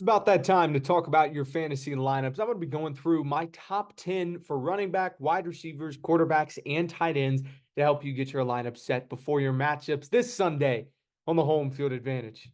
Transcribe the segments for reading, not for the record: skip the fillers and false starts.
It's about that time to talk about your fantasy lineups. I'm going to be going through my top 10 for running back, wide receivers, quarterbacks, and tight ends to help you get your lineup set before your matchups this Sunday on the Home Field Advantage.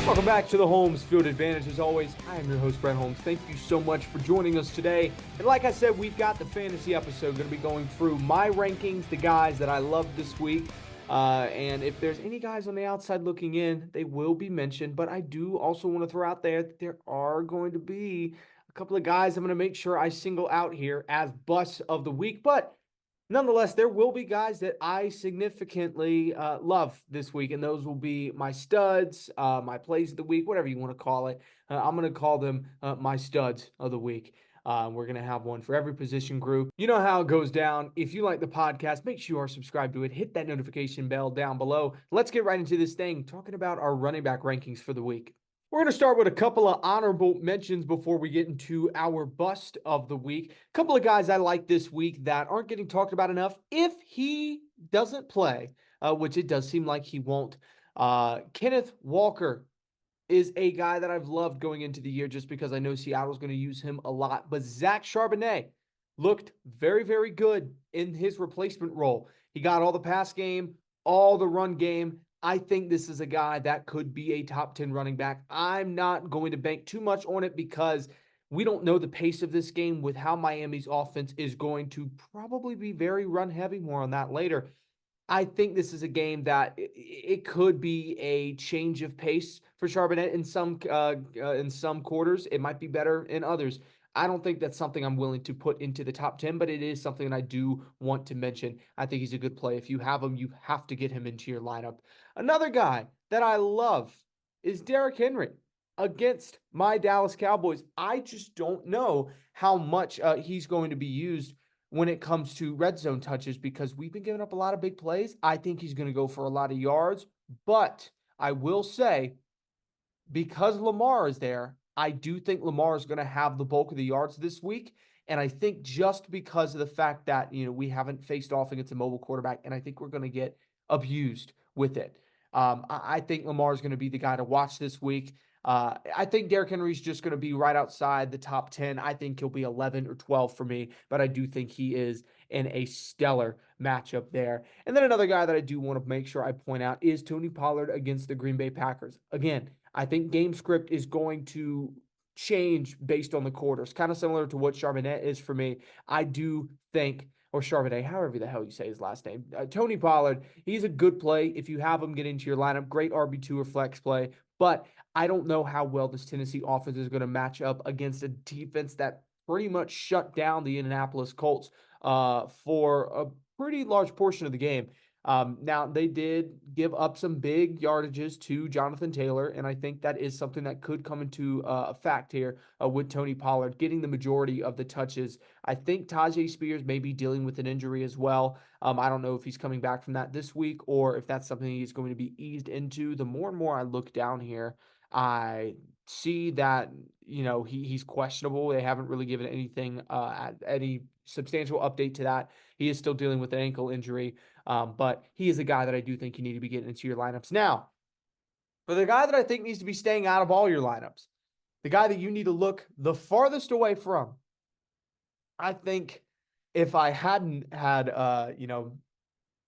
Welcome back to the Holmes Field Advantage. As always, I am your host, Brett Holmes. Thank you so much for joining us today. And like I said, we've got the fantasy episode going to be going through my rankings, the guys that I loved this week. And if there's any guys on the outside looking in, they will be mentioned. But I do also want to throw out there that there are going to be a couple of guys I'm going to make sure I single out here as busts of the week. But nonetheless, there will be guys that I significantly love this week, and those will be my studs, my plays of the week, whatever you want to call it. I'm going to call them my studs of the week. We're going to have one for every position group. You know how it goes down. If you like the podcast, make sure you are subscribed to it. Hit that notification bell down below. Let's get right into this thing, talking about our running back rankings for the week. We're going to start with a couple of honorable mentions before we get into our bust of the week. A couple of guys I like this week that aren't getting talked about enough. If he doesn't play, which it does seem like he won't, Kenneth Walker is a guy that I've loved going into the year just because I know Seattle's going to use him a lot. But Zach Charbonnet looked very, very good in his replacement role. He got all the pass game, all the run game. I think this is a guy that could be a top 10 running back. I'm not going to bank too much on it because we don't know the pace of this game with how Miami's offense is going to probably be very run heavy. More on that later. I think this is a game that it could be a change of pace for Charbonnet in some quarters. It might be better in others. I don't think that's something I'm willing to put into the top 10, but it is something that I do want to mention. I think he's a good play. If you have him, you have to get him into your lineup. Another guy that I love is Derrick Henry against my Dallas Cowboys. I just don't know how much he's going to be used when it comes to red zone touches because we've been giving up a lot of big plays. I think he's going to go for a lot of yards, but I will say because Lamar is there, I do think Lamar is going to have the bulk of the yards this week. And I think just because of the fact that, we haven't faced off against a mobile quarterback, and I think we're going to get abused with it. I think Lamar is going to be the guy to watch this week. I think Derrick Henry's just going to be right outside the top 10. I think he'll be 11 or 12 for me, but I do think he is in a stellar matchup there. And then another guy that I do want to make sure I point out is Tony Pollard against the Green Bay Packers. Again, I think game script is going to change based on the quarters, kind of similar to what Charbonnet is for me. I do think, or Charbonnet, however the hell you say his last name, Tony Pollard, he's a good play. If you have him get into your lineup, great RB2 or flex play. But I don't know how well this Tennessee offense is going to match up against a defense that pretty much shut down the Indianapolis Colts for a pretty large portion of the game. Now, they did give up some big yardages to Jonathan Taylor, and I think that is something that could come into effect here with Tony Pollard getting the majority of the touches. I think Tajay Spears may be dealing with an injury as well. I don't know if he's coming back from that this week or if that's something he's going to be eased into. The more and more I look down here, I see that he's questionable. They haven't really given anything any substantial update to that. He is still dealing with an ankle injury. But he is a guy that I do think you need to be getting into your lineups. Now, for the guy that I think needs to be staying out of all your lineups, the guy that you need to look the farthest away from, I think if I hadn't had,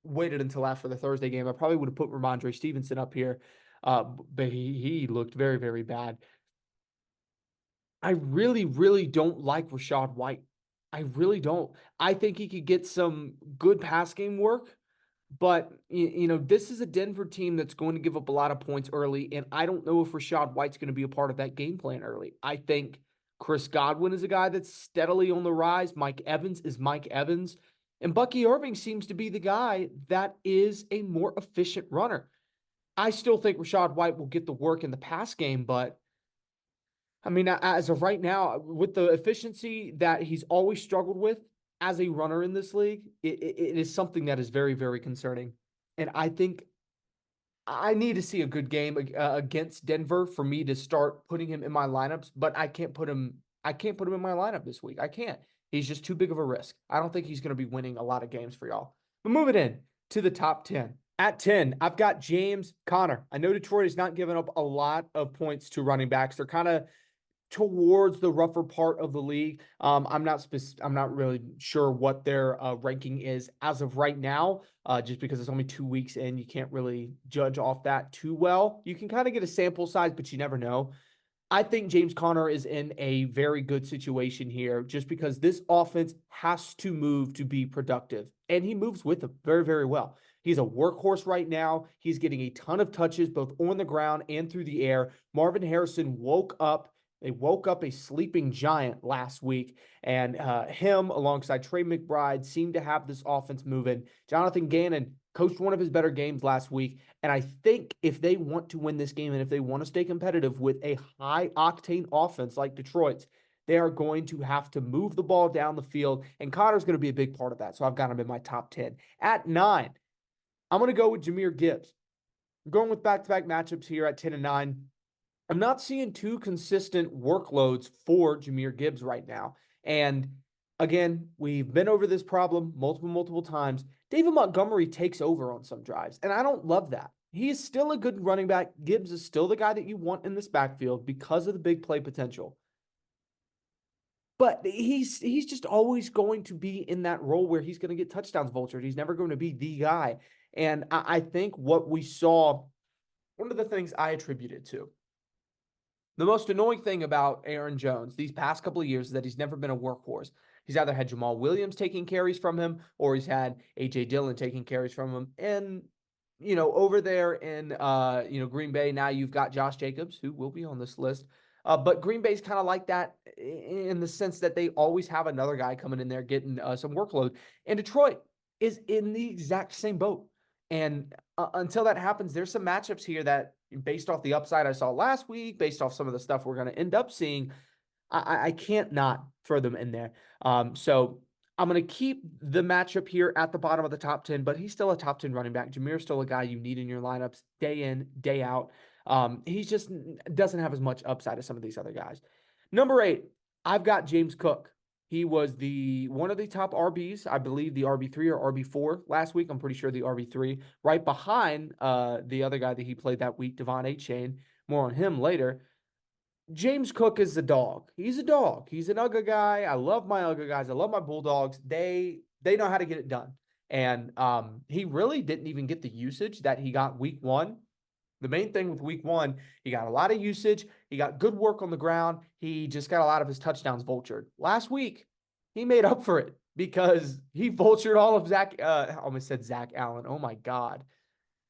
waited until after the Thursday game, I probably would have put Ramondre Stevenson up here. But he looked very, very bad. I really, really don't like Rachaad White. I really don't. I think he could get some good pass game work. But, this is a Denver team that's going to give up a lot of points early, and I don't know if Rachaad White's going to be a part of that game plan early. I think Chris Godwin is a guy that's steadily on the rise. Mike Evans is Mike Evans. And Bucky Irving seems to be the guy that is a more efficient runner. I still think Rachaad White will get the work in the pass game, but I mean, as of right now, with the efficiency that he's always struggled with as a runner in this league, it is something that is very, very concerning. And I think I need to see a good game against Denver for me to start putting him in my lineups, but I can't put him in my lineup this week. I can't. He's just too big of a risk. I don't think he's going to be winning a lot of games for y'all. But moving in to the top 10. At 10, I've got James Conner. I know Detroit is not giving up a lot of points to running backs. They're kind of towards the rougher part of the league. I'm not really sure what their ranking is as of right now, just because it's only 2 weeks in. You can't really judge off that too well. You can kind of get a sample size, but you never know. I think James Conner is in a very good situation here just because this offense has to move to be productive. And he moves with them very, very well. He's a workhorse right now. He's getting a ton of touches both on the ground and through the air. Marvin Harrison woke up. They woke up a sleeping giant last week, and him alongside Trey McBride seemed to have this offense moving. Jonathan Gannon coached one of his better games last week, and I think if they want to win this game and if they want to stay competitive with a high octane offense like Detroit's, they are going to have to move the ball down the field, and Connor's going to be a big part of that. So I've got him in my top 10. At 9, I'm going to go with Jahmyr Gibbs. I'm going with back-to-back matchups here at 10 and 9. I'm not seeing two consistent workloads for Jahmyr Gibbs right now. And again, we've been over this problem multiple times. David Montgomery takes over on some drives, and I don't love that. He is still a good running back. Gibbs is still the guy that you want in this backfield because of the big play potential. But he's just always going to be in that role where he's going to get touchdowns vultured. He's never going to be the guy. And I think what we saw, one of the things I attributed to, the most annoying thing about Aaron Jones these past couple of years is that he's never been a workhorse. He's either had Jamal Williams taking carries from him or he's had A.J. Dillon taking carries from him. And, over there in, Green Bay, now you've got Josh Jacobs, who will be on this list. But Green Bay's kind of like that in the sense that they always have another guy coming in there getting some workload. And Detroit is in the exact same boat. And until that happens, there's some matchups here that, based off the upside I saw last week, based off some of the stuff we're going to end up seeing, I can't not throw them in there. So I'm going to keep the matchup here at the bottom of the top 10, but he's still a top 10 running back. Jahmyr's still a guy you need in your lineups day in, day out. He just doesn't have as much upside as some of these other guys. Number 8, I've got James Cook. He was one of the top RBs, I believe the RB3 or RB4 last week. I'm pretty sure the RB3, right behind the other guy that he played that week, Devon Achane. More on him later. James Cook is a dog. He's a dog. He's an UGA guy. I love my UGA guys. I love my Bulldogs. They know how to get it done. And he really didn't even get the usage that he got week 1. The main thing with week 1, he got a lot of usage. He got good work on the ground. He just got a lot of his touchdowns vultured. Last week, he made up for it because he vultured all of I almost said Zach Allen. Oh, my God.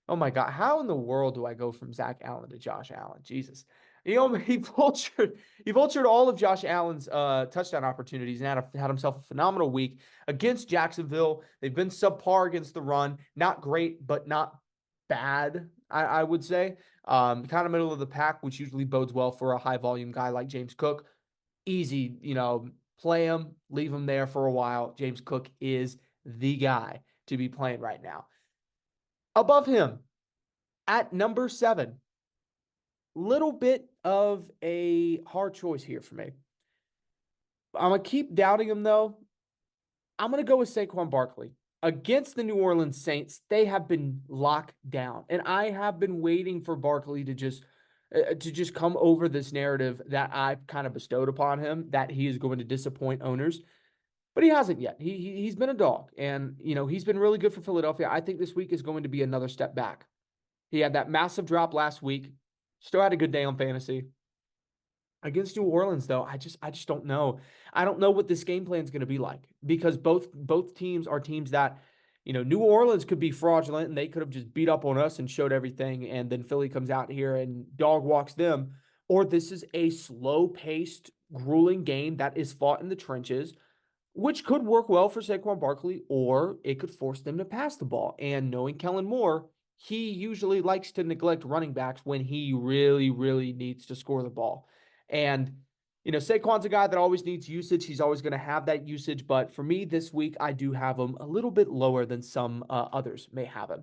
Oh, my God. How in the world do I go from Zach Allen to Josh Allen? Jesus. He vultured all of Josh Allen's touchdown opportunities and had himself a phenomenal week against Jacksonville. They've been subpar against the run. Not great, but not bad, I would say. Kind of middle of the pack, which usually bodes well for a high volume guy like James Cook. Easy, play him, leave him there for a while. James Cook is the guy to be playing right now. Above him, at number 7, little bit of a hard choice here for me. I'm going to keep doubting him, though. I'm going to go with Saquon Barkley. Against the New Orleans Saints, they have been locked down. And I have been waiting for Barkley to just come over this narrative that I've kind of bestowed upon him, that he is going to disappoint owners. But he hasn't yet. He's been a dog. And, he's been really good for Philadelphia. I think this week is going to be another step back. He had that massive drop last week. Still had a good day on fantasy. Against New Orleans, though, I just don't know. I don't know what this game plan is going to be like because both teams are teams that, New Orleans could be fraudulent and they could have just beat up on us and showed everything, and then Philly comes out here and dog walks them. Or this is a slow-paced, grueling game that is fought in the trenches, which could work well for Saquon Barkley, or it could force them to pass the ball. And knowing Kellen Moore, he usually likes to neglect running backs when he really, really needs to score the ball. And, Saquon's a guy that always needs usage. He's always going to have that usage. But for me this week, I do have him a little bit lower than some others may have him.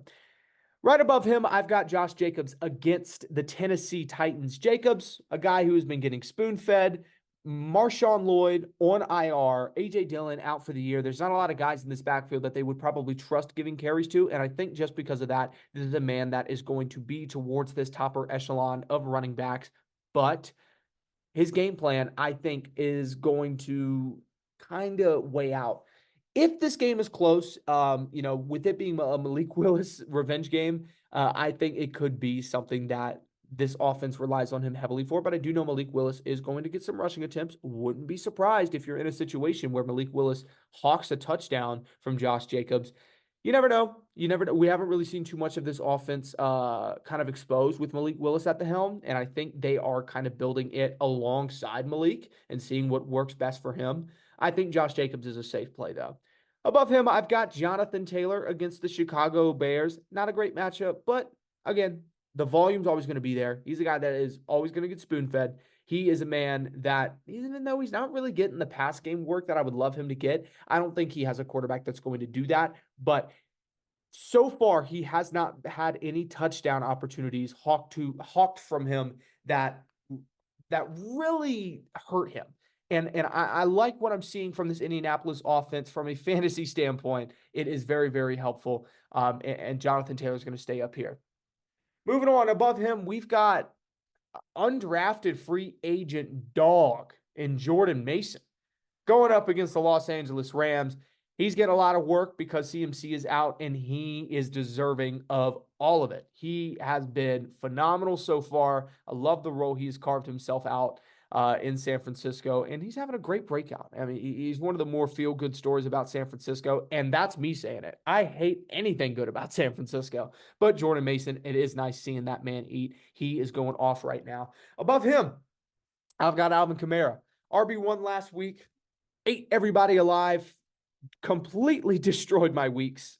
Right above him, I've got Josh Jacobs against the Tennessee Titans. Jacobs, a guy who has been getting spoon-fed, Marshawn Lloyd on IR, A.J. Dillon out for the year. There's not a lot of guys in this backfield that they would probably trust giving carries to, and I think just because of that, this is a man that is going to be towards this topper echelon of running backs. But his game plan, I think, is going to kind of weigh out. If this game is close, with it being a Malik Willis revenge game, I think it could be something that this offense relies on him heavily for. But I do know Malik Willis is going to get some rushing attempts. Wouldn't be surprised if you're in a situation where Malik Willis hawks a touchdown from Josh Jacobs. You never know. You never know. We haven't really seen too much of this offense kind of exposed with Malik Willis at the helm. And I think they are kind of building it alongside Malik and seeing what works best for him. I think Josh Jacobs is a safe play, though. Above him, I've got Jonathan Taylor against the Chicago Bears. Not a great matchup, but again, the volume's always going to be there. He's a guy that is always going to get spoon-fed. He is a man that, even though he's not really getting the pass game work that I would love him to get, I don't think he has a quarterback that's going to do that. But so far, he has not had any touchdown opportunities hawked from him that really hurt him. And I like what I'm seeing from this Indianapolis offense from a fantasy standpoint. It is very, very helpful. And Jonathan Taylor is going to stay up here. Moving on, above him, we've got undrafted free agent dog in Jordan Mason going up against the Los Angeles Rams. He's getting a lot of work because CMC is out, and he is deserving of all of it. He has been phenomenal so far. I love the role he's carved himself out in San Francisco, and he's having a great breakout. I mean, he's one of the more feel-good stories about San Francisco, and that's me saying it. I hate anything good about San Francisco, but Jordan Mason, it is nice seeing that man eat. He is going off right now. Above him, I've got Alvin Kamara. RB1 last week, ate everybody alive, completely destroyed my weeks.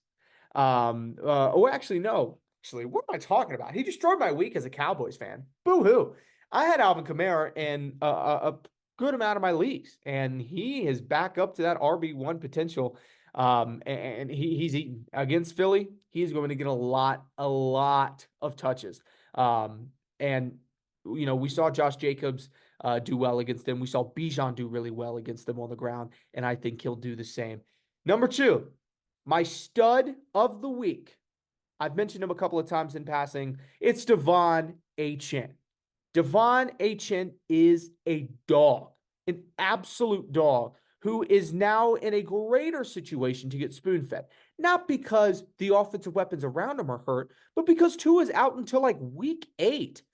Actually, no. Actually, what am I talking about? He destroyed my week as a Cowboys fan. Boo-hoo. I had Alvin Kamara in a good amount of my leagues, and he is back up to that RB1 potential. And he's eating against Philly. He's going to get a lot of touches. We saw Josh Jacobs do well against them. We saw Bijan do really well against them on the ground, and I think he'll do the same. Number 2, my stud of the week. I've mentioned him a couple of times in passing. It's Devon Achane. Devon Achane is a dog, an absolute dog, who is now in a greater situation to get spoon-fed. Not because the offensive weapons around him are hurt, but because Tua is out until like week 8.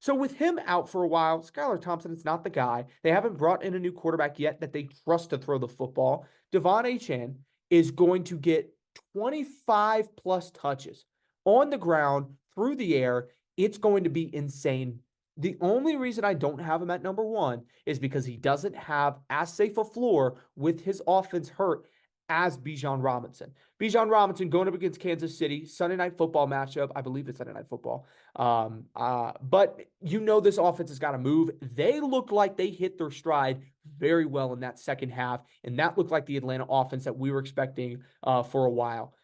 So with him out for a while, Skylar Thompson is not the guy. They haven't brought in a new quarterback yet that they trust to throw the football. Devon Achane is going to get 25 plus touches on the ground, through the air. It's going to be insane. The only reason I don't have him at number 1 is because he doesn't have as safe a floor with his offense hurt as Bijan Robinson. Bijan Robinson going up against Kansas City, Sunday Night Football matchup. I believe it's Sunday Night Football. But this offense has got to move. They look like they hit their stride very well in that second half, and that looked like the Atlanta offense that we were expecting for a while.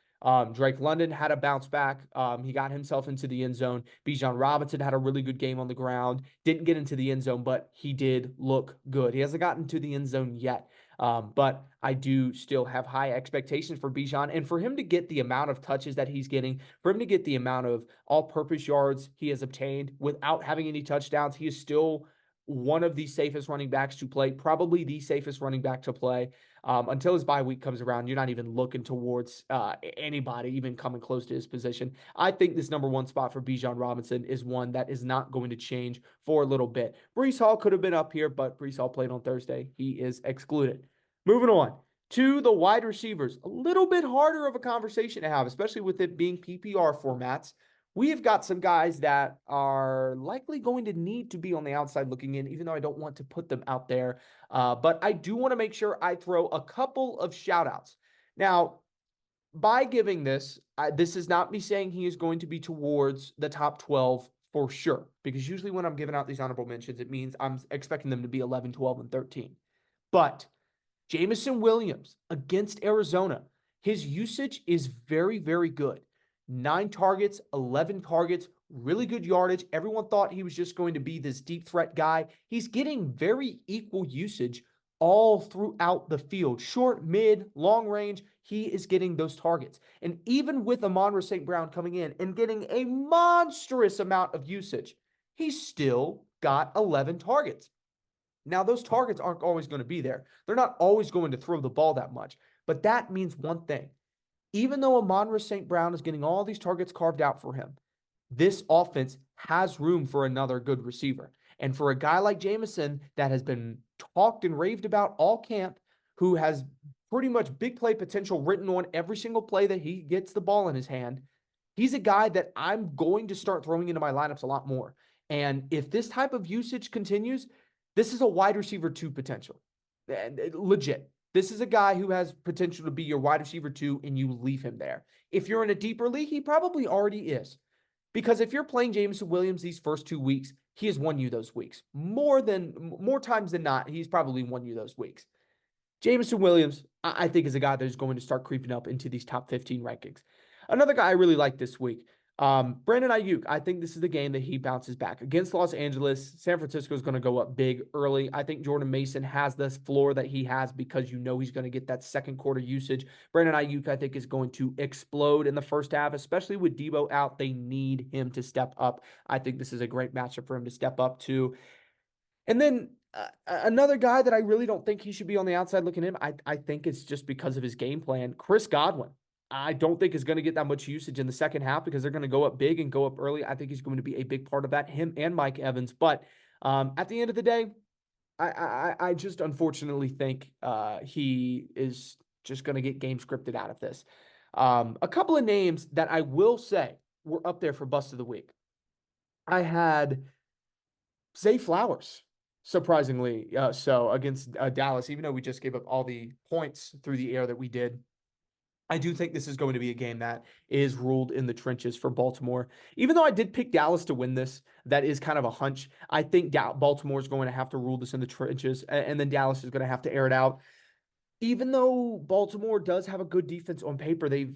Drake London had a bounce back. He got himself into the end zone. Bijan Robinson had a really good game on the ground. Didn't get into the end zone, but he did look good. He hasn't gotten to the end zone yet. But I do still have high expectations for Bijan, and for him to get the amount of touches that he's getting, for him to get the amount of all-purpose yards he has obtained without having any touchdowns, he is still one of the safest running backs to play, probably the safest running back to play. Until his bye week comes around, you're not even looking towards anybody even coming close to his position. I think this number 1 spot for Bijan Robinson is one that is not going to change for a little bit. Breece Hall could have been up here, but Breece Hall played on Thursday. He is excluded. Moving on to the wide receivers. A little bit harder of a conversation to have, especially with it being PPR formats. We have got some guys that are likely going to need to be on the outside looking in, even though I don't want to put them out there. But I do want to make sure I throw a couple of shout outs. Now, by giving this is not me saying he is going to be towards the top 12 for sure, because usually when I'm giving out these honorable mentions, it means I'm expecting them to be 11, 12, and 13. But Jameson Williams against Arizona, his usage is very, very good. 9 targets, 11 targets, really good yardage. Everyone thought he was just going to be this deep threat guy. He's getting very equal usage all throughout the field. Short, mid, long range, he is getting those targets. And even with Amon-Ra St. Brown coming in and getting a monstrous amount of usage, he's still got 11 targets. Now, those targets aren't always going to be there. They're not always going to throw the ball that much. But that means one thing. Even though Amon-Ra St. Brown is getting all these targets carved out for him, this offense has room for another good receiver. And for a guy like Jameson that has been talked and raved about all camp, who has pretty much big play potential written on every single play that he gets the ball in his hand, he's a guy that I'm going to start throwing into my lineups a lot more. And if this type of usage continues, this is a wide receiver 2 potential. Legit. This is a guy who has potential to be your wide receiver 2, and you leave him there. If you're in a deeper league, he probably already is. Because if you're playing Jameson Williams these first 2 weeks, he has won you those weeks. More times than not, he's probably won you those weeks. Jameson Williams, I think, is a guy that is going to start creeping up into these top 15 rankings. Another guy I really like this week, Brandon Ayuk. I think this is the game that he bounces back. Against Los Angeles, San Francisco is going to go up big early. I think Jordan Mason has this floor that he has because you know he's going to get that second quarter usage. Brandon Ayuk, I think, is going to explode in the first half, especially with Debo out. They need him to step up. I think this is a great matchup for him to step up to. And then another guy that I really don't think he should be on the outside looking in, I think it's just because of his game plan. Chris Godwin, I don't think is going to get that much usage in the second half because they're going to go up big and go up early. I think he's going to be a big part of that, him and Mike Evans. But at the end of the day, I just unfortunately think he is just going to get game scripted out of this. A couple of names that I will say were up there for bust of the week. I had Zay Flowers, surprisingly so, against Dallas, even though we just gave up all the points through the air that we did. I do think this is going to be a game that is ruled in the trenches for Baltimore. Even though I did pick Dallas to win this, that is kind of a hunch. I think Baltimore is going to have to rule this in the trenches, and then Dallas is going to have to air it out. Even though Baltimore does have a good defense on paper, they've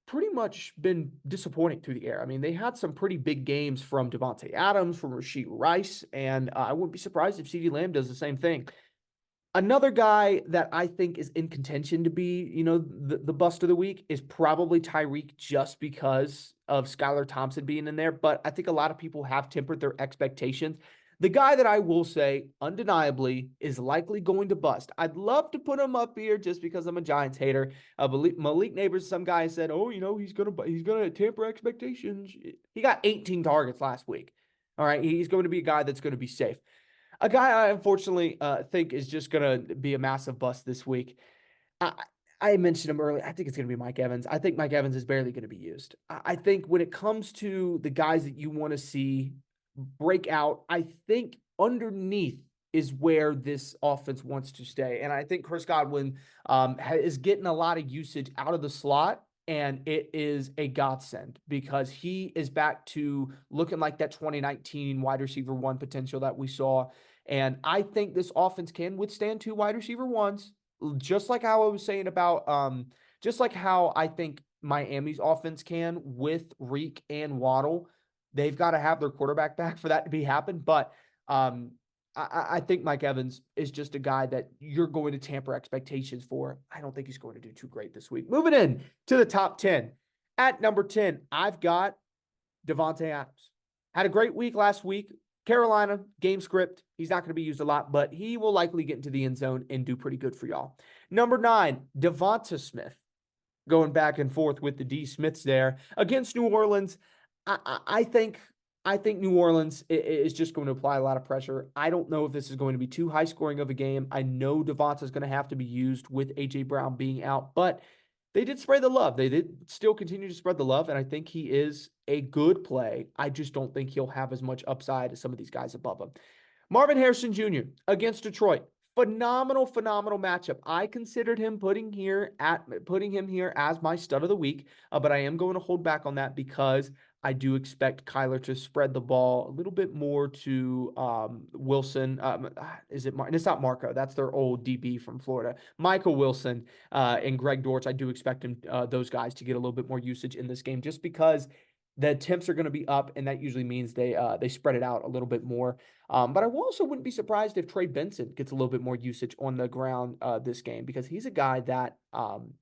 pretty much been disappointing through the air. I mean, they had some pretty big games from Devontae Adams, from Rashee Rice, and I wouldn't be surprised if CeeDee Lamb does the same thing. Another guy that I think is in contention to be, the bust of the week is probably Tyreek, just because of Skylar Thompson being in there. But I think a lot of people have tempered their expectations. The guy that I will say undeniably is likely going to bust. I'd love to put him up here just because I'm a Giants hater. Malik Neighbors, some guy said, "Oh, he's gonna temper expectations." He got 18 targets last week. All right, he's going to be a guy that's going to be safe. A guy I unfortunately think is just going to be a massive bust this week. I, I mentioned him earlier. I think it's going to be Mike Evans. I think Mike Evans is barely going to be used. I think when it comes to the guys that you want to see break out, I think underneath is where this offense wants to stay. And I think Chris Godwin is getting a lot of usage out of the slot. And it is a godsend because he is back to looking like that 2019 wide receiver 1 potential that we saw. And I think this offense can withstand 2 wide receiver 1s, just like how I was saying about, just like how I think Miami's offense can with Reek and Waddle. They've got to have their quarterback back for that to be happen. But I think Mike Evans is just a guy that you're going to tamper expectations for. I don't think he's going to do too great this week. Moving in to the top 10. At number 10, I've got Davante Adams. Had a great week last week. Carolina, game script. He's not going to be used a lot, but he will likely get into the end zone and do pretty good for y'all. Number 9, Devonta Smith. Going back and forth with the D. Smiths there. Against New Orleans, I think New Orleans is just going to apply a lot of pressure. I don't know if this is going to be too high scoring of a game. I know Devonta is going to have to be used with A.J. Brown being out, but they did spread the love. They did still continue to spread the love, and I think he is a good play. I just don't think he'll have as much upside as some of these guys above him. Marvin Harrison Jr. against Detroit. Phenomenal matchup. I considered him putting him here as my stud of the week, but I am going to hold back on that because I do expect Kyler to spread the ball a little bit more to Wilson. Is it? It's not Marco. That's their old DB from Florida. Michael Wilson and Greg Dortch. I do expect those guys to get a little bit more usage in this game, just because the attempts are going to be up, and that usually means they spread it out a little bit more. But I also wouldn't be surprised if Trey Benson gets a little bit more usage on the ground this game, because he's a guy that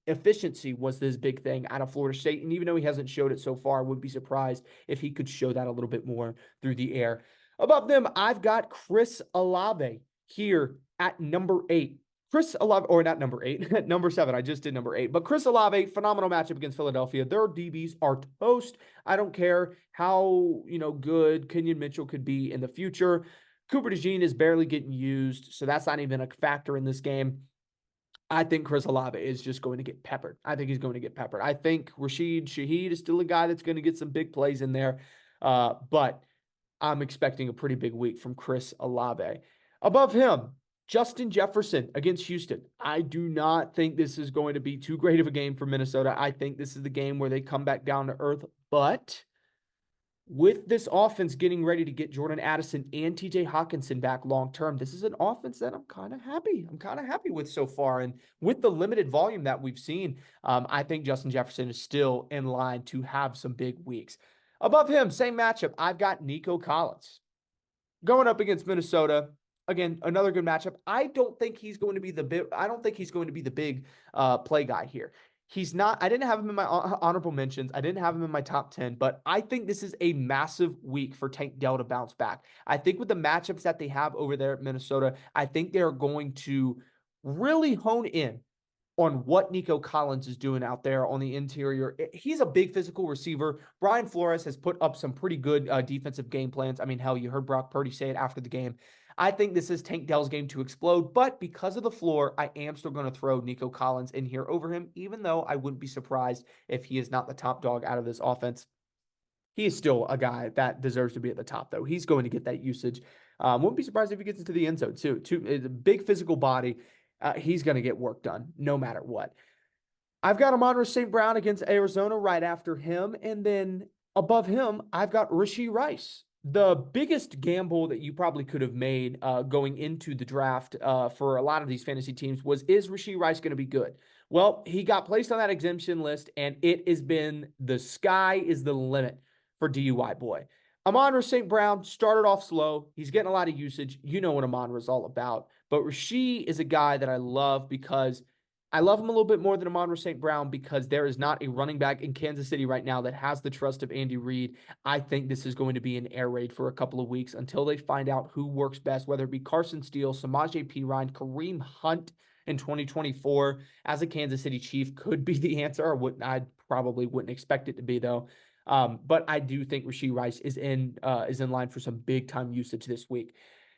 efficiency was this big thing out of Florida State, and even though he hasn't showed it so far, I would be surprised if he could show that a little bit more through the air. Above them, I've got Chris Olave here at number 8. Chris Olave, or not number 8, number 7. I just did number 8. But Chris Olave, phenomenal matchup against Philadelphia. Their DBs are toast. I don't care how, good Kenyon Mitchell could be in the future. Cooper DeJean is barely getting used, so that's not even a factor in this game. I think Chris Olave is just going to get peppered. I think he's going to get peppered. I think Rashid Shaheed is still a guy that's going to get some big plays in there, but I'm expecting a pretty big week from Chris Olave. Above him, Justin Jefferson against Houston. I do not think this is going to be too great of a game for Minnesota. I think this is the game where they come back down to earth. But with this offense getting ready to get Jordan Addison and TJ Hawkinson back long term, this is an offense that I'm kind of happy. I'm kind of happy with so far. And with the limited volume that we've seen, I think Justin Jefferson is still in line to have some big weeks. Above him, same matchup, I've got Nico Collins going up against Minnesota. Again, another good matchup. I don't think he's going to be the big play guy here. He's not. I didn't have him in my honorable mentions. I didn't have him in my top 10, but I think this is a massive week for Tank Dell to bounce back. I think with the matchups that they have over there at Minnesota, I think they're going to really hone in on what Nico Collins is doing out there on the interior. He's a big physical receiver. Brian Flores has put up some pretty good defensive game plans. I mean, hell, you heard Brock Purdy say it after the game. I think this is Tank Dell's game to explode, but because of the floor, I am still going to throw Nico Collins in here over him, even though I wouldn't be surprised if he is not the top dog out of this offense. He is still a guy that deserves to be at the top, though. He's going to get that usage. Wouldn't be surprised if he gets into the end zone, too. A big physical body. He's going to get work done no matter what. I've got Amon-Ra St. Brown against Arizona right after him. And then above him, I've got Rashee Rice. The biggest gamble that you probably could have made going into the draft for a lot of these fantasy teams was, is Rashee Rice going to be good? Well, he got placed on that exemption list, and it has been the sky is the limit for DUI boy. Amon-Ra St. Brown started off slow. He's getting a lot of usage. You know what Amon-Ra is all about. But Rashee is a guy that I love because I love him a little bit more than Amon-Ra St. Brown, because there is not a running back in Kansas City right now that has the trust of Andy Reid. I think this is going to be an air raid for a couple of weeks until they find out who works best, whether it be Carson Steele, Samaje Perine, Kareem Hunt in 2024 as a Kansas City Chief could be the answer. I probably wouldn't expect it to be, though. But I do think Rashee Rice is in line for some big time usage this week.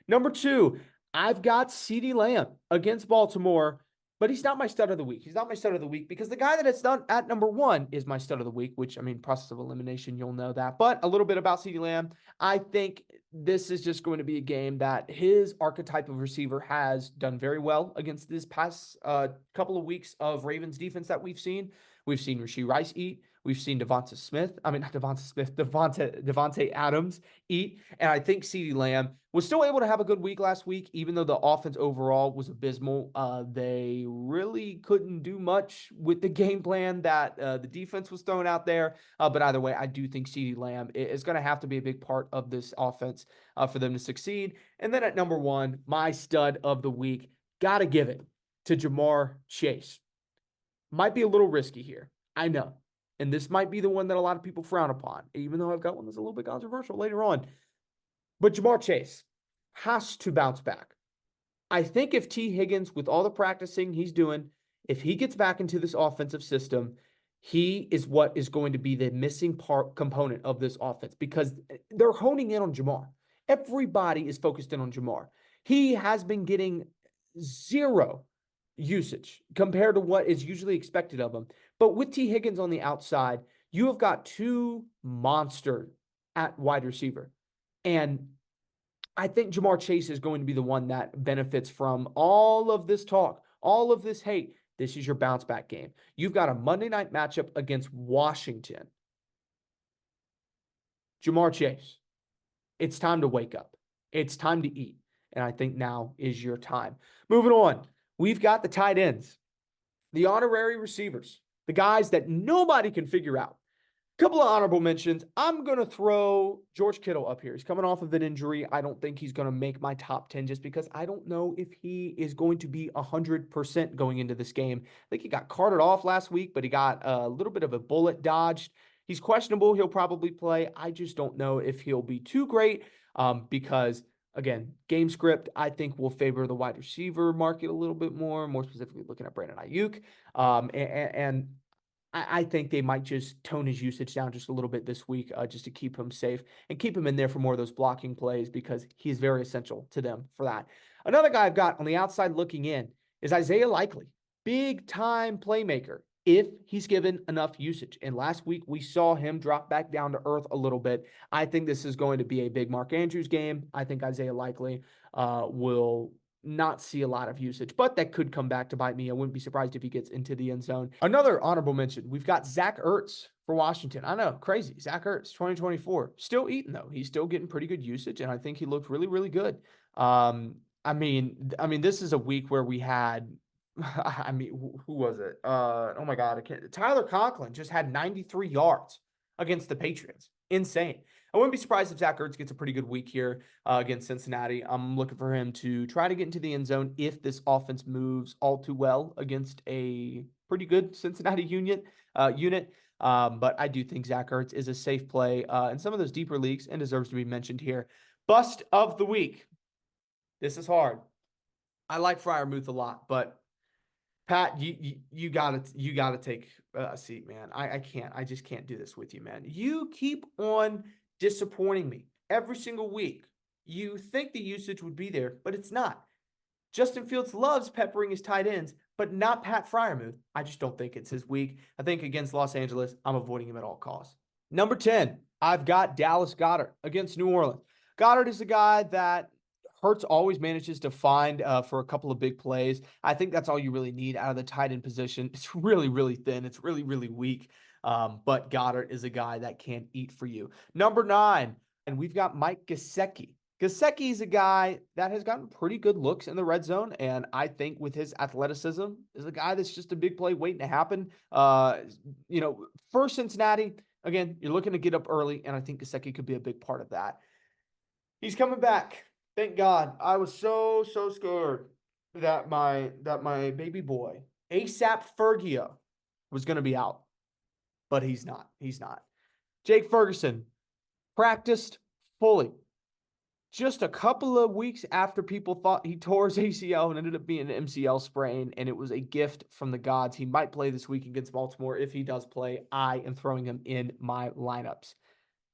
Number 2, I've got CeeDee Lamb against Baltimore, but he's not my stud of the week. He's not my stud of the week because the guy that it's done at number 1 is my stud of the week, which, I mean, process of elimination, you'll know that. But a little bit about CeeDee Lamb. I think this is just going to be a game that his archetype of receiver has done very well against this past couple of weeks of Ravens defense that we've seen. We've seen Rashee Rice eat. We've seen Devonta Adams eat. And I think CeeDee Lamb was still able to have a good week last week, even though the offense overall was abysmal. They really couldn't do much with the game plan that the defense was throwing out there. But either way, I do think CeeDee Lamb is going to have to be a big part of this offense for them to succeed. And then at number 1, my stud of the week, got to give it to Jamar Chase. Might be a little risky here. I know. And this might be the one that a lot of people frown upon, even though I've got one that's a little bit controversial later on. But Jamar Chase has to bounce back. I think if T. Higgins, with all the practicing he's doing, if he gets back into this offensive system, he is what is going to be the missing component of this offense, because they're honing in on Jamar. Everybody is focused in on Jamar. He has been getting 0 usage compared to what is usually expected of him. But with T. Higgins on the outside, you have got 2 monsters at wide receiver. And I think Jamar Chase is going to be the one that benefits from all of this talk, all of this hate. This is your bounce back game. You've got a Monday night matchup against Washington. Jamar Chase, it's time to wake up. It's time to eat. And I think now is your time. Moving on. We've got the tight ends, the honorary receivers, the guys that nobody can figure out. Couple of honorable mentions. I'm going to throw George Kittle up here. He's coming off of an injury. I don't think he's going to make my top 10 just because I don't know if he is going to be 100% going into this game. I think he got carted off last week, but he got a little bit of a bullet dodged. He's questionable. He'll probably play. I just don't know if he'll be too great because, again, game script, I think will favor the wide receiver market a little bit more specifically looking at Brandon Ayuk. And I think they might just tone his usage down just a little bit this week just to keep him safe and keep him in there for more of those blocking plays because he's very essential to them for that. Another guy I've got on the outside looking in is Isaiah Likely, big time playmaker if he's given enough usage. And last week we saw him drop back down to earth a little bit. I think this is going to be a big Mark Andrews game. I think Isaiah Likely will not see a lot of usage, but that could come back to bite me. I wouldn't be surprised if he gets into the end zone. Another honorable mention, we've got Zach Ertz for Washington. I know, crazy. Zach Ertz, 2024. Still eating, though. He's still getting pretty good usage, and I think he looked really, really good. I mean, this is a week where we had, who was it? Oh my God, I can't. Tyler Conklin just had 93 yards against the Patriots. Insane. I wouldn't be surprised if Zach Ertz gets a pretty good week here against Cincinnati. I'm looking for him to try to get into the end zone if this offense moves all too well against a pretty good Cincinnati unit. But I do think Zach Ertz is a safe play in some of those deeper leagues and deserves to be mentioned here. Bust of the week. This is hard. I like Freiermuth a lot, but Pat, you gotta take a seat, man. I just can't do this with you, man. You keep on disappointing me every single week. You think the usage would be there, but it's not. Justin Fields loves peppering his tight ends, but not Pat Freiermuth. I just don't think it's his week. I think against Los Angeles, I'm avoiding him at all costs. Number 10, I've got Dallas Goedert against New Orleans. Goedert is a guy that Hurts always manages to find for a couple of big plays. I think that's all you really need out of the tight end position. It's really, really thin. It's really, really weak. But Goddard is a guy that can eat for you. Number 9, and we've got Mike Gesicki. Gesicki is a guy that has gotten pretty good looks in the red zone, and I think with his athleticism is a guy that's just a big play waiting to happen. For Cincinnati, again, you're looking to get up early, and I think Gesicki could be a big part of that. He's coming back. Thank God. I was so scared that my baby boy, ASAP Fergie, was going to be out. But he's not. He's not. Jake Ferguson practiced fully. Just a couple of weeks after people thought he tore his ACL and ended up being an MCL sprain, and it was a gift from the gods. He might play this week against Baltimore. If he does play, I am throwing him in my lineups.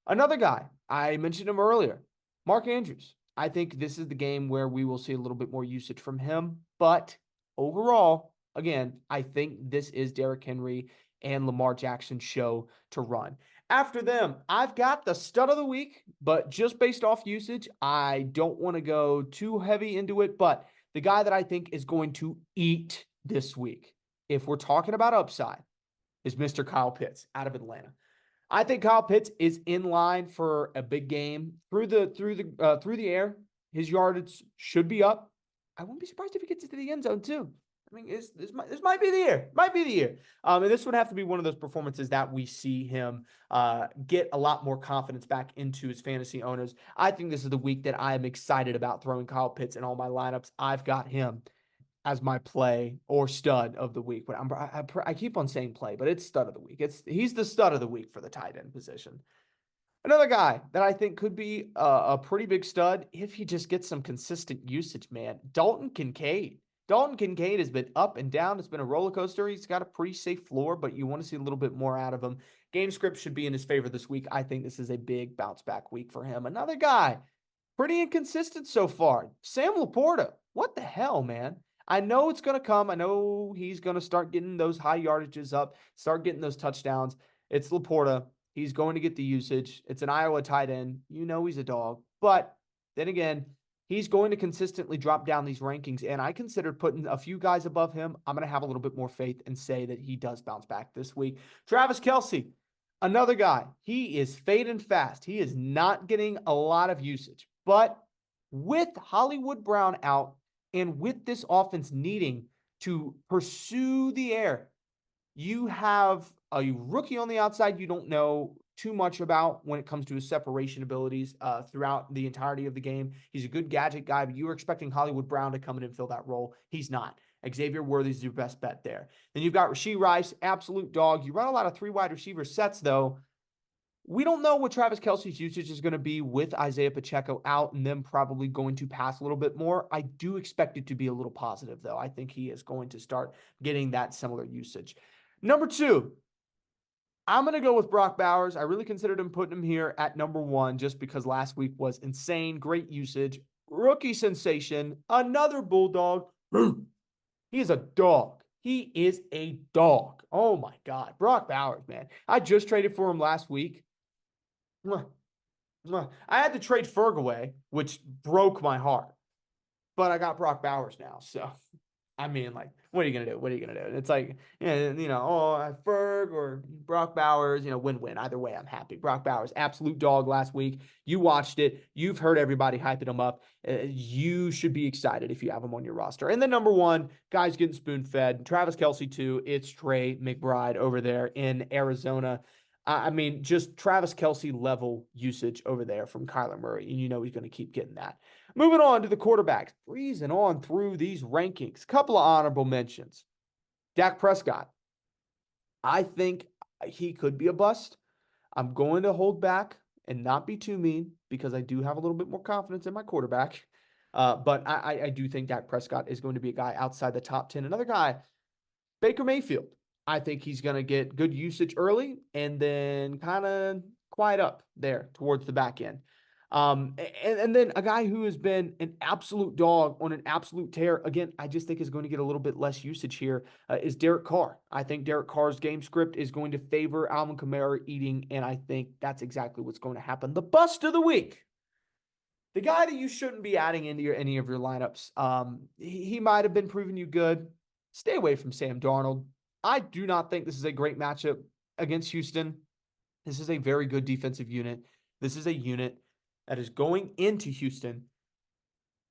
Another guy, I mentioned him earlier, Mark Andrews. I think this is the game where we will see a little bit more usage from him. But overall, again, I think this is Derrick Henry and Lamar Jackson's show to run. After them, I've got the stud of the week, but just based off usage, I don't want to go too heavy into it. But the guy that I think is going to eat this week, if we're talking about upside, is Mr. Kyle Pitts out of Atlanta. I think Kyle Pitts is in line for a big game through the air. His yardage should be up. I wouldn't be surprised if he gets into the end zone too. I mean, this might be the year. Might be the year. And this would have to be one of those performances that we see him get a lot more confidence back into his fantasy owners. I think this is the week that I am excited about throwing Kyle Pitts in all my lineups. I've got him as my play or stud of the week. But I keep on saying play, but it's stud of the week. He's the stud of the week for the tight end position. Another guy that I think could be a pretty big stud if he just gets some consistent usage, man. Dalton Kincaid. Dalton Kincaid has been up and down. It's been a roller coaster. He's got a pretty safe floor, but you want to see a little bit more out of him. Game script should be in his favor this week. I think this is a big bounce back week for him. Another guy, pretty inconsistent so far. Sam Laporta. What the hell, man? I know it's going to come. I know he's going to start getting those high yardages up, start getting those touchdowns. It's Laporta. He's going to get the usage. It's an Iowa tight end. You know he's a dog. But then again, he's going to consistently drop down these rankings, and I considered putting a few guys above him. I'm going to have a little bit more faith and say that he does bounce back this week. Travis Kelce, another guy. He is fading fast. He is not getting a lot of usage. But with Hollywood Brown out, and with this offense needing to pursue the air, You have a rookie on the outside you don't know too much about when it comes to his separation abilities throughout the entirety of the game. He's a good gadget guy, but you were expecting Hollywood Brown to come in and fill that role. He's not. Xavier Worthy's your best bet there. Then you've got Rashee Rice, absolute dog. You run a lot of three wide receiver sets, though. We don't know what Travis Kelce's usage is going to be with Isaiah Pacheco out and them probably going to pass a little bit more. I do expect it to be a little positive, though. I think he is going to start getting that similar usage. Number 2, I'm going to go with Brock Bowers. I really considered him putting him here at number 1 just because last week was insane. Great usage. Rookie sensation. Another Bulldog. He is a dog. He is a dog. Oh, my God. Brock Bowers, man. I just traded for him last week. I had to trade Ferg away, which broke my heart. But I got Brock Bowers now. So, I mean, like, what are you going to do? What are you going to do? It's like, Ferg or Brock Bowers, win-win. Either way, I'm happy. Brock Bowers, absolute dog last week. You watched it. You've heard everybody hyping him up. You should be excited if you have him on your roster. And then number 1, guys getting spoon-fed. Travis Kelce, too. It's Trey McBride over there in Arizona. I mean, just Travis Kelce level usage over there from Kyler Murray, and he's going to keep getting that. Moving on to the quarterbacks, breezing on through these rankings. Couple of honorable mentions. Dak Prescott. I think he could be a bust. I'm going to hold back and not be too mean because I do have a little bit more confidence in my quarterback. But I do think Dak Prescott is going to be a guy outside the top 10. Another guy, Baker Mayfield. I think he's going to get good usage early and then kind of quiet up there towards the back end. And then a guy who has been an absolute dog on an absolute tear, again, I just think is going to get a little bit less usage here, is Derek Carr. I think Derek Carr's game script is going to favor Alvin Kamara eating, and I think that's exactly what's going to happen. The bust of the week. The guy that you shouldn't be adding into any of your lineups. He might have been proving you good. Stay away from Sam Darnold. I do not think this is a great matchup against Houston. This is a very good defensive unit. This is a unit that is going into Houston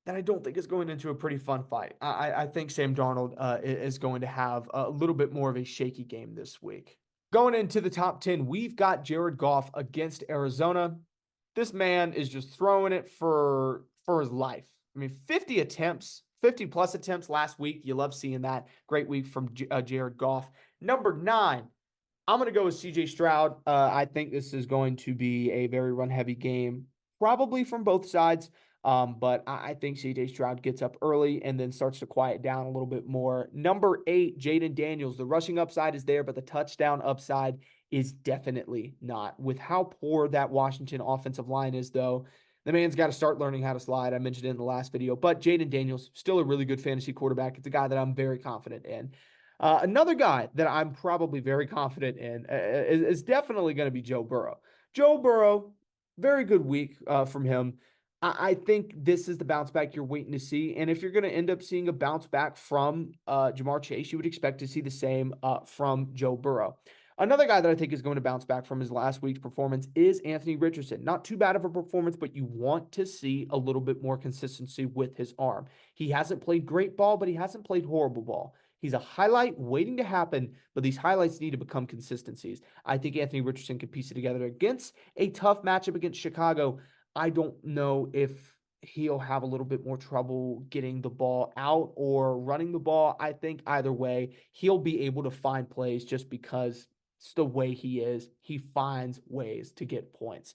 that I don't think is going into a pretty fun fight. I think Sam Darnold is going to have a little bit more of a shaky game this week. Going into the top 10, we've got Jared Goff against Arizona. This man is just throwing it for his life. I mean, 50 attempts, 50 plus attempts last week. You love seeing that. Great week from Jared Goff. Number 9, I'm going to go with CJ Stroud. I think this is going to be a very run-heavy game, probably from both sides. But I think CJ Stroud gets up early and then starts to quiet down a little bit more. Number 8, Jaden Daniels. The rushing upside is there, but the touchdown upside is definitely not. With how poor that Washington offensive line is, though, the man's got to start learning how to slide. I mentioned it in the last video. But Jaden Daniels, still a really good fantasy quarterback. It's a guy that I'm very confident in. Another guy that I'm probably very confident in is definitely going to be Joe Burrow. Joe Burrow, very good week from him. I think this is the bounce back you're waiting to see. And if you're going to end up seeing a bounce back from Jamar Chase, you would expect to see the same from Joe Burrow. Another guy that I think is going to bounce back from his last week's performance is Anthony Richardson. Not too bad of a performance, but you want to see a little bit more consistency with his arm. He hasn't played great ball, but he hasn't played horrible ball. He's a highlight waiting to happen, but these highlights need to become consistencies. I think Anthony Richardson can piece it together against a tough matchup against Chicago. I don't know if he'll have a little bit more trouble getting the ball out or running the ball. I think either way, he'll be able to find plays just because it's the way he is. He finds ways to get points.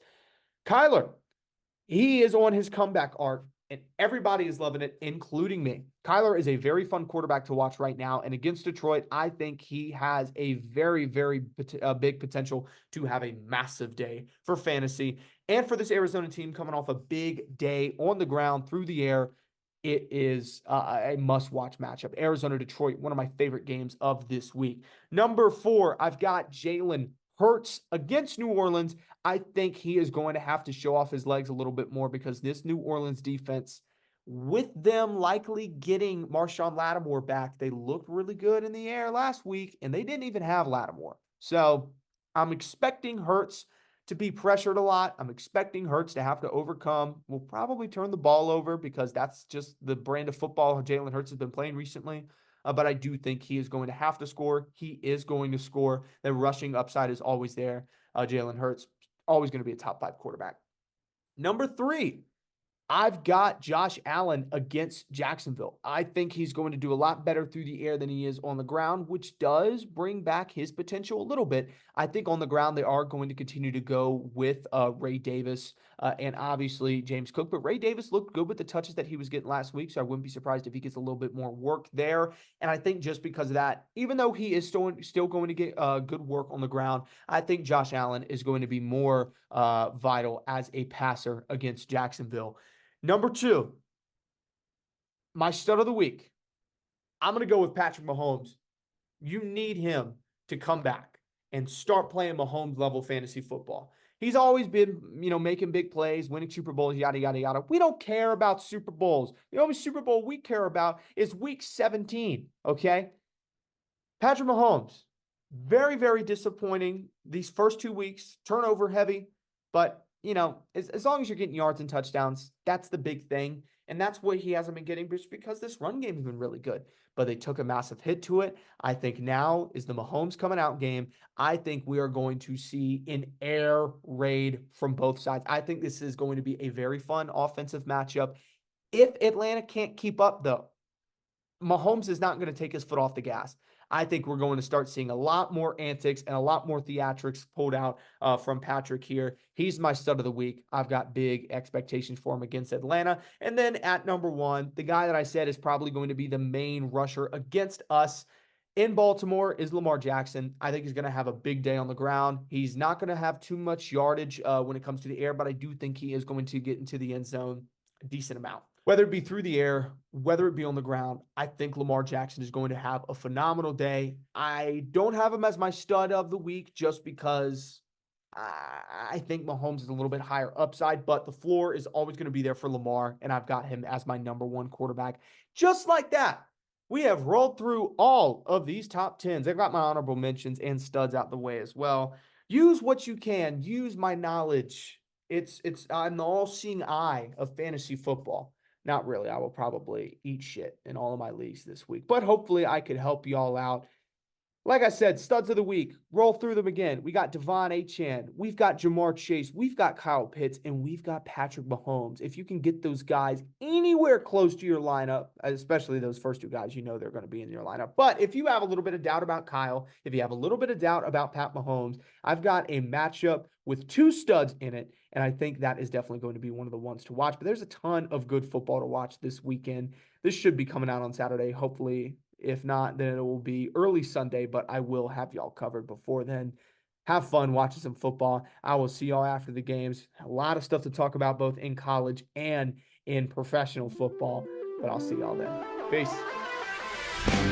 Kyler, he is on his comeback arc, and everybody is loving it, including me. Kyler is a very fun quarterback to watch right now, and against Detroit, I think he has a very, very big potential to have a massive day for fantasy and for this Arizona team coming off a big day on the ground, through the air. It is a must-watch matchup. Arizona-Detroit, one of my favorite games of this week. Number 4, I've got Jalen Hurts against New Orleans. I think he is going to have to show off his legs a little bit more because this New Orleans defense, with them likely getting Marshawn Lattimore back, they looked really good in the air last week, and they didn't even have Lattimore. So I'm expecting Hurts to be pressured a lot. I'm expecting Hurts to have to overcome. We'll probably turn the ball over because that's just the brand of football Jalen Hurts has been playing recently. but I do think he is going to have to score. He is going to score. The rushing upside is always there. Jalen Hurts, always going to be a top 5 quarterback. Number 3, I've got Josh Allen against Jacksonville. I think he's going to do a lot better through the air than he is on the ground, which does bring back his potential a little bit. I think on the ground, they are going to continue to go with Ray Davis and obviously James Cook. But Ray Davis looked good with the touches that he was getting last week, so I wouldn't be surprised if he gets a little bit more work there. And I think just because of that, even though he is still going to get good work on the ground, I think Josh Allen is going to be more vital as a passer against Jacksonville. Number 2, my stud of the week. I'm going to go with Patrick Mahomes. You need him to come back and start playing Mahomes level fantasy football. He's always been, making big plays, winning Super Bowls, yada, yada, yada. We don't care about Super Bowls. The only Super Bowl we care about is week 17, okay? Patrick Mahomes, very, very disappointing these first 2 weeks, turnover heavy, but as long as you're getting yards and touchdowns, that's the big thing. And that's what he hasn't been getting just because this run game has been really good. But they took a massive hit to it. I think now is the Mahomes coming out game. I think we are going to see an air raid from both sides. I think this is going to be a very fun offensive matchup. If Atlanta can't keep up, though, Mahomes is not going to take his foot off the gas. I think we're going to start seeing a lot more antics and a lot more theatrics pulled out from Patrick here. He's my stud of the week. I've got big expectations for him against Atlanta. And then at number 1, the guy that I said is probably going to be the main rusher against us in Baltimore is Lamar Jackson. I think he's going to have a big day on the ground. He's not going to have too much yardage when it comes to the air, but I do think he is going to get into the end zone a decent amount. Whether it be through the air, whether it be on the ground, I think Lamar Jackson is going to have a phenomenal day. I don't have him as my stud of the week just because I think Mahomes is a little bit higher upside, but the floor is always going to be there for Lamar, and I've got him as my number 1 quarterback. Just like that, we have rolled through all of these top 10s. I've got my honorable mentions and studs out the way as well. Use what you can. Use my knowledge. I'm the all-seeing eye of fantasy football. Not really. I will probably eat shit in all of my leagues this week, but hopefully I could help you all out. Like I said, studs of the week, roll through them again. We got Devon Achane, we've got Jamar Chase, we've got Kyle Pitts, and we've got Patrick Mahomes. If you can get those guys anywhere close to your lineup, especially those first 2 guys, they're going to be in your lineup. But if you have a little bit of doubt about Kyle, if you have a little bit of doubt about Pat Mahomes, I've got a matchup with 2 studs in it, and I think that is definitely going to be one of the ones to watch. But there's a ton of good football to watch this weekend. This should be coming out on Saturday, hopefully. If not, then it will be early Sunday, but I will have y'all covered before then. Have fun watching some football. I will see y'all after the games. A lot of stuff to talk about both in college and in professional football, but I'll see y'all then. Peace.